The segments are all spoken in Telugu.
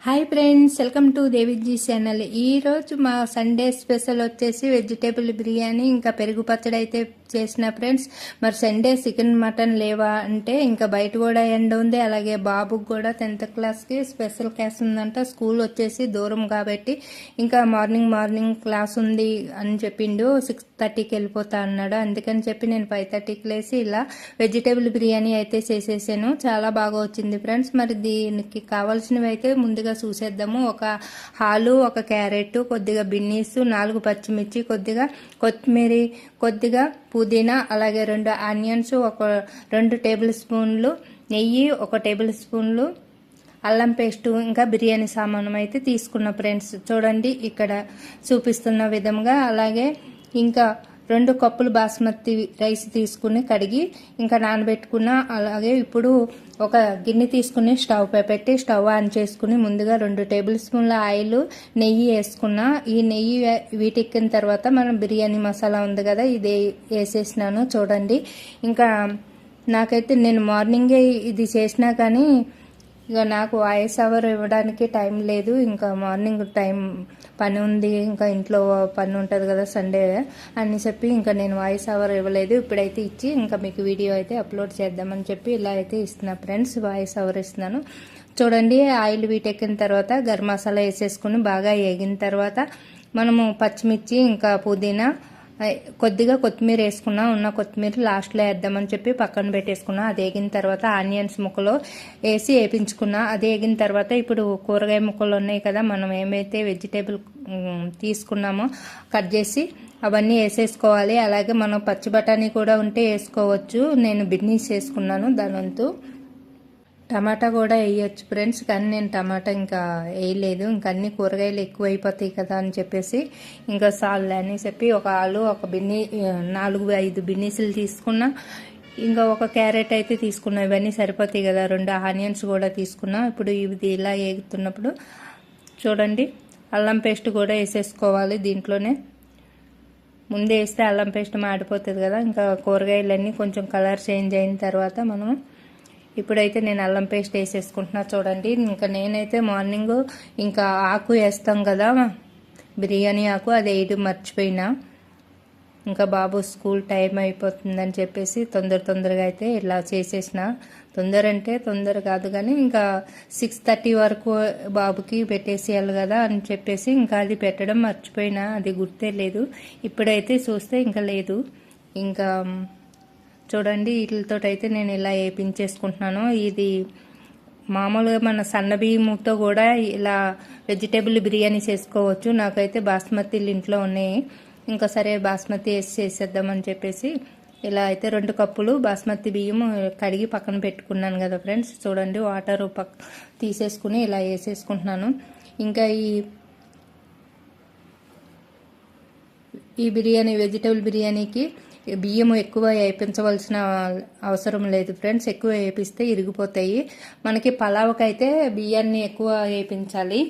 Hi friends, welcome to Deviji channel. ఈరోజు మా సండే స్పెషల్ వచ్చేసి వెజిటేబుల్ బిర్యానీ ఇంకా పెరుగు పచ్చడి అయితే చేసిన ఫ్రెండ్స్. మరి సండే చికెన్ మటన్ లేవా అంటే ఇంకా బయట కూడా ఎండ ఉంది. అలాగే బాబుకి కూడా 10th క్లాస్కి స్పెషల్ క్లాస్ ఉందంట. స్కూల్ వచ్చేసి దూరం కాబట్టి ఇంకా మార్నింగ్ క్లాస్ ఉంది అని చెప్పిండు. 6:30కి వెళ్ళిపోతా అన్నాడు. అందుకని చెప్పి నేను 5:30కి లేసి ఇలా వెజిటేబుల్ బిర్యానీ అయితే చేసేసాను. చాలా బాగా వచ్చింది ఫ్రెండ్స్. మరి దీనికి కావాల్సినవి అయితే ముందుగా చూసేద్దాము. ఒక హాలు, ఒక క్యారెట్, కొద్దిగా బిన్నీస్, 4 పచ్చిమిర్చి, కొద్దిగా కొత్తిమీర, కొద్దిగా పుదీనా, అలాగే 2 ఆనియన్స్, ఒక 2 టేబుల్ స్పూన్లు నెయ్యి, 1 టేబుల్ స్పూన్లు అల్లం పేస్ట్, ఇంకా బిర్యానీ సామానం అయితే తీసుకున్న ఫ్రెండ్స్. చూడండి ఇక్కడ చూపిస్తున్న విధంగా. అలాగే ఇంకా 2 కప్పులు బాస్మతి రైస్ తీసుకుని కడిగి ఇంకా నానబెట్టుకున్న. అలాగే ఇప్పుడు ఒక గిన్నె తీసుకుని స్టవ్ పై పెట్టి స్టవ్ ఆన్ చేసుకుని ముందుగా 2 టేబుల్ స్పూన్ల ఆయిల్, నెయ్యి వేసుకున్నా. ఈ నెయ్యి వీటెక్కిన తర్వాత మనం బిర్యానీ మసాలా ఉంది కదా, ఇది వేసేసినాను. చూడండి ఇంకా నాకైతే నేను మార్నింగే ఇది చేసినా కానీ ఇక నాకు వాయిస్ ఓవర్ ఇవ్వడానికి టైం లేదు. ఇంకా మార్నింగ్ టైం పని ఉంది, ఇంకా ఇంట్లో పని ఉంటుంది కదా సండే అని చెప్పి ఇంకా నేను వాయిస్ ఓవర్ ఇవ్వలేదు. ఇప్పుడైతే ఇచ్చి ఇంకా మీకు వీడియో అయితే అప్లోడ్ చేద్దామని చెప్పి ఇలా అయితే ఇస్తున్నా ఫ్రెండ్స్, వాయిస్ ఓవర్ ఇస్తున్నాను. చూడండి ఆయిల్ వీటెక్కిన తర్వాత గరం మసాలా వేసేసుకుని బాగా వేగిన తర్వాత మనము పచ్చిమిర్చి, ఇంకా పుదీనా, కొద్దిగా కొత్తిమీర వేసుకున్నా. ఉన్న కొత్తిమీర లాస్ట్లో వేద్దామని చెప్పి పక్కన పెట్టేసుకున్నా. అది వేగిన తర్వాత ఆనియన్స్ ముక్కలు వేసి వేపించుకున్నా. అది వేగిన తర్వాత ఇప్పుడు కూరగాయ ముక్కలు ఉన్నాయి కదా, మనం ఏమైతే వెజిటేబుల్ తీసుకున్నామో కట్ చేసి అవన్నీ వేసేసుకోవాలి. అలాగే మనం పచ్చి బఠానీ కూడా ఉంటే వేసుకోవచ్చు. నేను బిన్నీస్ వేసుకున్నాను దానంతు. టమాటా కూడా వేయచ్చు ఫ్రెండ్స్, కానీ నేను టమాటా ఇంకా వేయలేదు. ఇంకా అన్ని కూరగాయలు ఎక్కువ అయిపోతాయి కదా అని చెప్పేసి ఇంకా సాల్ అని చెప్పి ఒక ఆలు, ఒక బిన్ని, 4-5 బిన్నీసులు తీసుకున్నా. ఇంకా ఒక క్యారెట్ అయితే తీసుకున్నా. ఇవన్నీ సరిపోతాయి కదా. 2 ఆనియన్స్ కూడా తీసుకున్నా. ఇప్పుడు ఇది ఇలా వేగుతున్నప్పుడు చూడండి అల్లం పేస్ట్ కూడా వేసేసుకోవాలి. దీంట్లోనే ముందే వేస్తే అల్లం పేస్ట్ మాడిపోతుంది కదా. ఇంకా కూరగాయలన్నీ కొంచెం కలర్ చేంజ్ అయిన తర్వాత మనం ఇప్పుడైతే నేను అల్లం పేస్ట్ వేసేసుకుంటున్నా. చూడండి ఇంకా నేనైతే మార్నింగ్ ఇంకా ఆకు వేస్తాం కదా, బిర్యానీ ఆకు, అది వేయడం మర్చిపోయినా. ఇంకా బాబు స్కూల్ టైం అయిపోతుందని చెప్పేసి తొందరగా అయితే ఇలా చేసేసిన. తొందర అంటే తొందర కాదు కానీ ఇంకా 6:30 వరకు బాబుకి పెట్టేసేయాలి కదా అని చెప్పేసి ఇంకా అది పెట్టడం మర్చిపోయినా. అది గుర్తే లేదు. ఇప్పుడైతే చూస్తే ఇంకా లేదు. ఇంకా చూడండి వీటితో అయితే నేను ఇలా వేపించేసుకుంటున్నాను. ఇది మామూలుగా మన సన్న బియ్యంతో కూడా ఇలా వెజిటేబుల్ బిర్యానీ చేసుకోవచ్చు. నాకైతే బాస్మతిలు ఇంట్లో ఉన్నాయి. ఇంకా సరే బాస్మతి వేసి చేసేద్దామని చెప్పేసి ఇలా అయితే 2 కప్పులు బాస్మతి బియ్యం కడిగి పక్కన పెట్టుకున్నాను కదా ఫ్రెండ్స్. చూడండి వాటర్ తీసేసుకుని ఇలా వేసేసుకుంటున్నాను. ఇంకా ఈ బిర్యానీ వెజిటేబుల్ బిర్యానీకి బియ్యం ఎక్కువ వేయించవలసిన అవసరం లేదు ఫ్రెండ్స్. ఎక్కువ వేపిస్తే ఇరిగిపోతాయి. మనకి పలావ్కి అయితే బియ్యాన్ని ఎక్కువ వేయించాలి.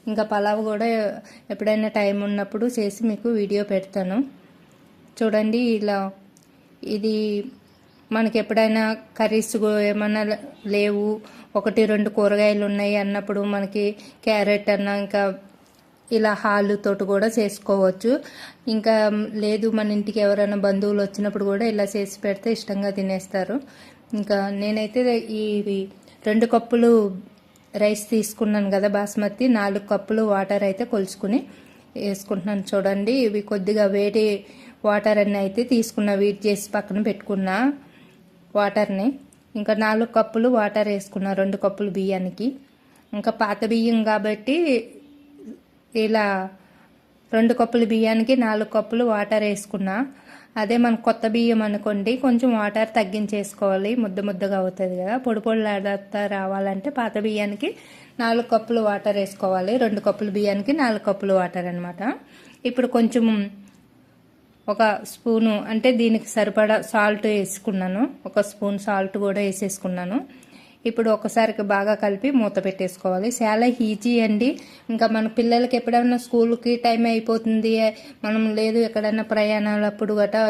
ఇంకా పలావ్ కూడా ఎప్పుడైనా టైం ఉన్నప్పుడు చేసి మీకు వీడియో పెడతాను. చూడండి ఇలా ఇది మనకి ఎప్పుడైనా కర్రీస్ ఏమన్నా లేవు, 1-2 కూరగాయలు ఉన్నాయి అన్నప్పుడు మనకి క్యారెట్ అన్న ఇంకా ఇలా హాలుతోటి కూడా చేసుకోవచ్చు. ఇంకా లేదు మన ఇంటికి ఎవరైనా బంధువులు వచ్చినప్పుడు కూడా ఇలా చేసి పెడితే ఇష్టంగా తినేస్తారు. ఇంకా నేనైతే ఈ 2 కప్పులు రైస్ తీసుకున్నాను కదా బాస్మతి, 4 కప్పులు వాటర్ అయితే కొలుచుకుని వేసుకుంటున్నాను. చూడండి ఇవి కొద్దిగా వేడి వాటర్ అన్నీ అయితే తీసుకున్నా, వీట్ చేసి పక్కన పెట్టుకున్న వాటర్ని. ఇంకా 4 కప్పులు వాటర్ వేసుకున్నా 2 కప్పులు బియ్యానికి. ఇంకా పాత బియ్యం కాబట్టి ఇలా 2 కప్పుల బియ్యానికి 4 కప్పులు వాటర్ వేసుకున్నా. అదే మన కొత్త బియ్యం అనుకోండి కొంచెం వాటర్ తగ్గించేసుకోవాలి, ముద్దగా అవుతుంది కదా. పొడిలాడుతా రావాలంటే పాత బియ్యానికి 4 కప్పులు వాటర్ వేసుకోవాలి. 2 కప్పుల బియ్యానికి 4 కప్పులు వాటర్ అనమాట. ఇప్పుడు కొంచెం ఒక స్పూను అంటే దీనికి సరిపడా సాల్ట్ వేసుకున్నాను. 1 స్పూన్ సాల్ట్ కూడా వేసేసుకున్నాను. ఇప్పుడు ఒకసారికి బాగా కలిపి మూత పెట్టేసుకోవాలి. చాలా ఈజీ అండి. ఇంకా మన పిల్లలకి ఎప్పుడైనా స్కూల్కి టైం అయిపోతుంది, మనం లేదు ఎక్కడైనా ప్రయాణాలప్పుడు గట్రా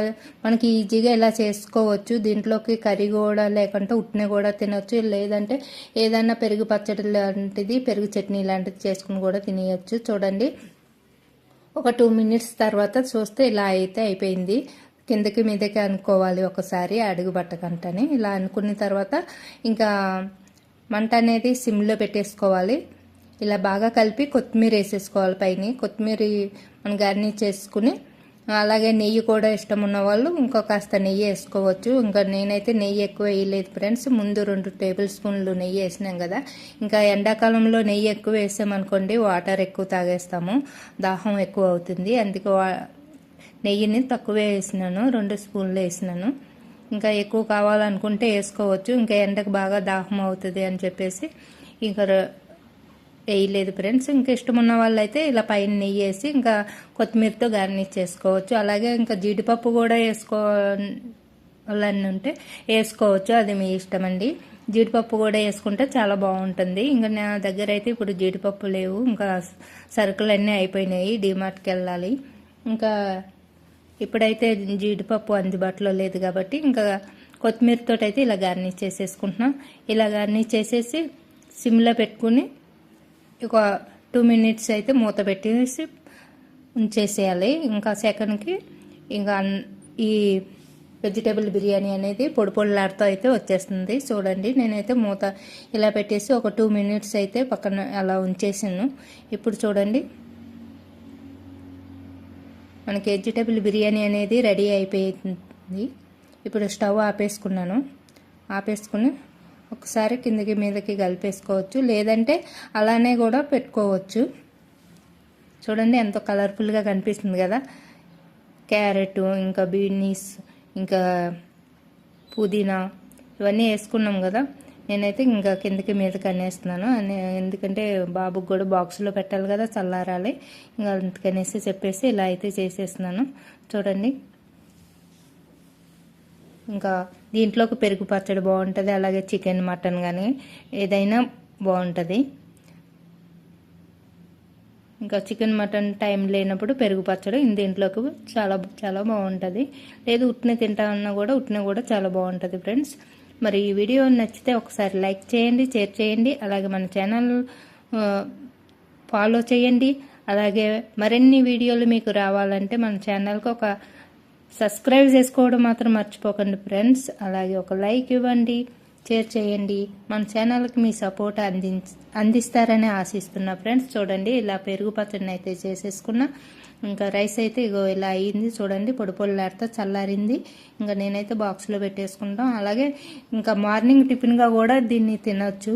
మనకి ఈజీగా ఇలా చేసుకోవచ్చు. దీంట్లోకి కర్రీ కూడా లేకుంటే ఉట్టిన కూడా తినొచ్చు, లేదంటే ఏదైనా పెరుగు పచ్చడి లాంటిది, పెరుగు చట్నీ లాంటిది చేసుకుని కూడా తినేయచ్చు. చూడండి, ఒక 2 మినిట్స్ తర్వాత చూస్తే ఇలా అయితే అయిపోయింది. కిందకి మీదకి అనుకోవాలి ఒకసారి, అడుగు పట్టకంటని. ఇలా అనుకున్న తర్వాత ఇంకా మంట అనేది సిమ్లో పెట్టేసుకోవాలి. ఇలా బాగా కలిపి కొత్తిమీర వేసేసుకోవాలి. పైన కొత్తిమీర మనం గార్నిష్ చేసుకుని, అలాగే నెయ్యి కూడా ఇష్టం ఉన్న వాళ్ళు ఇంకో కాస్త నెయ్యి వేసుకోవచ్చు. ఇంకా నేనైతే నెయ్యి ఎక్కువ వేయలేదు ఫ్రెండ్స్. ముందు 2 టేబుల్ స్పూన్లు నెయ్యి వేసినాం కదా. ఇంకా ఎండాకాలంలో నెయ్యి ఎక్కువ వేసామనుకోండి వాటర్ ఎక్కువ తాగేస్తాము, దాహం ఎక్కువ అవుతుంది. అందుకే నెయ్యిని తక్కువే వేసినాను, 2 స్పూన్లు వేసినాను. ఇంకా ఎక్కువ కావాలనుకుంటే వేసుకోవచ్చు. ఇంకా ఎండకు బాగా దాహం అవుతుంది అని చెప్పేసి ఇంకా వేయలేదు ఫ్రెండ్స్. ఇంకా ఇష్టం ఉన్న వాళ్ళైతే ఇలా పైన నెయ్యి వేసి ఇంకా కొత్తిమీరతో గార్నిష్ చేసుకోవచ్చు. అలాగే ఇంకా జీడిపప్పు కూడా వేసుకోవాలని ఉంటే వేసుకోవచ్చు, అది మీ ఇష్టం అండి. జీడిపప్పు కూడా వేసుకుంటే చాలా బాగుంటుంది. ఇంకా నా దగ్గర అయితే ఇప్పుడు జీడిపప్పు లేవు, ఇంకా సరుకులన్నీ అయిపోయినాయి, డీమార్ట్కి వెళ్ళాలి. ఇంకా ఇప్పుడైతే జీడిపప్పు అందుబాటులో లేదు కాబట్టి ఇంకా కొత్తిమీరతో అయితే ఇలా గార్నిష్ చేసేసుకుంటున్నాం. ఇలా గార్నిష్ చేసేసి సిమ్లో పెట్టుకుని ఒక 2 మినిట్స్ అయితే మూత పెట్టేసి ఉంచేసేయాలి. ఇంకా సెకండ్కి ఇంకా ఈ వెజిటేబుల్ బిర్యానీ అనేది పొడి పొడిలాడుతూ అయితే వచ్చేస్తుంది. చూడండి, నేనైతే మూత ఇలా పెట్టేసి ఒక 2 మినిట్స్ అయితే పక్కన అలా ఉంచేసాను. ఇప్పుడు చూడండి, మనకి వెజిటేబుల్ బిర్యానీ అనేది రెడీ అయిపోయింది. ఇప్పుడు స్టవ్ ఆపేసుకుని ఒకసారి కిందకి మీదకి కలిపేసుకోవచ్చు, లేదంటే అలానే కూడా పెట్టుకోవచ్చు. చూడండి ఎంతో కలర్ఫుల్గా కనిపిస్తుంది కదా. క్యారెట్, ఇంకా బీనీస్, ఇంకా పుదీనా ఇవన్నీ వేసుకున్నాం కదా. నేనైతే ఇంకా కిందకి మీదకి అనేస్తున్నాను, ఎందుకంటే బాబుకి కూడా బాక్స్లో పెట్టాలి కదా, చల్లారాలి. ఇంకా అందుకనేసి చెప్పేసి ఇలా అయితే చేసేస్తున్నాను. చూడండి, ఇంకా దీంట్లోకి పెరుగు పచ్చడి బాగుంటుంది, అలాగే చికెన్ మటన్ కానీ ఏదైనా బాగుంటుంది. ఇంకా చికెన్ మటన్ టైం లేనప్పుడు పెరుగు పచ్చడి దీంట్లోకి చాలా చాలా బాగుంటుంది. లేదు ఉట్టిన తింటామన్నా కూడా ఉట్టిన కూడా చాలా బాగుంటుంది ఫ్రెండ్స్. మరి ఈ వీడియో నచ్చితే ఒకసారి లైక్ చేయండి, షేర్ చేయండి, అలాగే మన ఛానల్ ఫాలో చేయండి. అలాగే మరిన్ని వీడియోలు మీకు రావాలంటే మన ఛానల్కి ఒక సబ్స్క్రైబ్ చేసుకోవడం మాత్రం మర్చిపోకండి ఫ్రెండ్స్. అలాగే ఒక లైక్ ఇవ్వండి, షేర్ చేయండి. మన ఛానల్కి మీ సపోర్ట్ అందిస్తారని ఆశిస్తున్నా ఫ్రెండ్స్. చూడండి, ఇలా పెరుగు పచ్చడిని అయితే చేసేసుకున్నా. ఇంకా రైస్ అయితే ఇగో ఇలా అయ్యింది. చూడండి, పొడి పొడిలాడుతూ చల్లారింది. ఇంకా నేనైతే బాక్స్లో పెట్టేసుకుంటాం. అలాగే ఇంకా మార్నింగ్ టిఫిన్గా కూడా దీన్ని తినొచ్చు.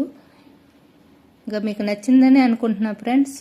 ఇంకా మీకు నచ్చిందని అనుకుంటున్నా ఫ్రెండ్స్.